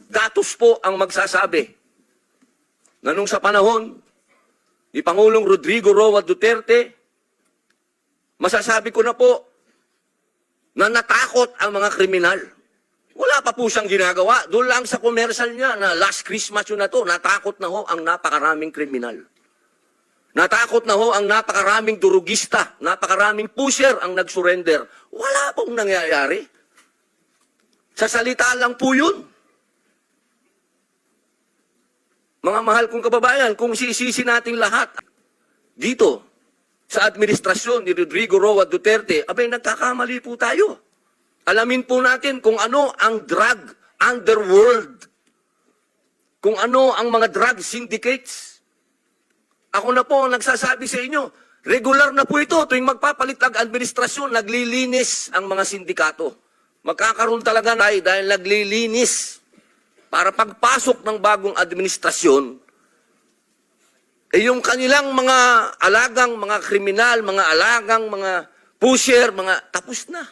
datos po ang magsasabi na nung sa panahon ni Pangulong Rodrigo Roa Duterte, masasabi ko na po na natakot ang mga kriminal. Wala pa po siyang ginagawa. Doon lang sa commercial niya na last Christmas yun na to, natakot na ho ang napakaraming kriminal. Natakot na ho ang napakaraming durugista, napakaraming pusher ang nag-surrender. Wala pong nangyayari. Sa salita lang po yun. Mga mahal kong kababayan, kung sisisi natin lahat dito sa administrasyon ni Rodrigo Roa Duterte, abay nagkakamali po tayo. Alamin po natin kung ano ang drug underworld, kung ano ang mga drug syndicates. Ako na po ang nagsasabi sa inyo, regular na po ito, tuwing magpapalit ang administrasyon, naglilinis ang mga sindikato. Magkakaroon talaga tayo dahil naglilinis. Para pagpasok ng bagong administrasyon, yung kanilang mga alagang, mga kriminal, mga alagang, mga pusher, mga tapos na.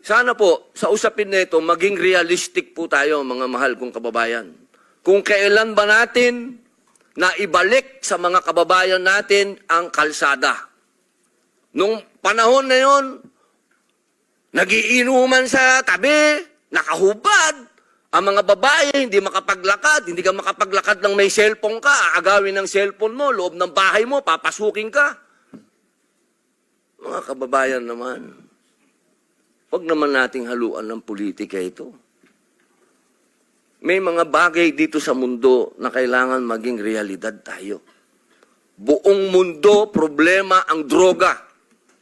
Sana po, sa usapin na ito, maging realistic po tayo, mga mahal kong kababayan. Kung kailan ba natin na ibalik sa mga kababayan natin ang kalsada. Nung panahon na yon, nagiinuman sa tabi, nakahubad. Ang mga babae, hindi makapaglakad, hindi ka makapaglakad ng may cellphone ka, aagawin ng cellphone mo, loob ng bahay mo, papasukin ka. Mga kababayan naman, huwag naman nating haluan ng politika ito. May mga bagay dito sa mundo na kailangan maging realidad tayo. Buong mundo, problema ang droga.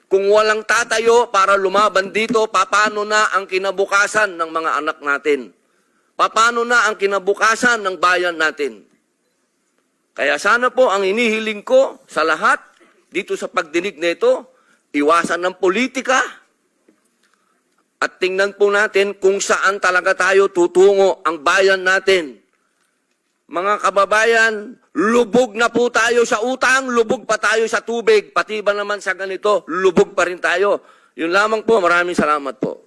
Kung walang tatayo para lumaban dito, paano na ang kinabukasan ng mga anak natin? Paano na ang kinabukasan ng bayan natin? Kaya sana po ang inihiling ko sa lahat dito sa pagdinig na ito, iwasan ng politika at tingnan po natin kung saan talaga tayo tutungo ang bayan natin. Mga kababayan, lubog na po tayo sa utang, lubog pa tayo sa tubig, pati ba naman sa ganito, lubog pa rin tayo. Yun lamang po, maraming salamat po.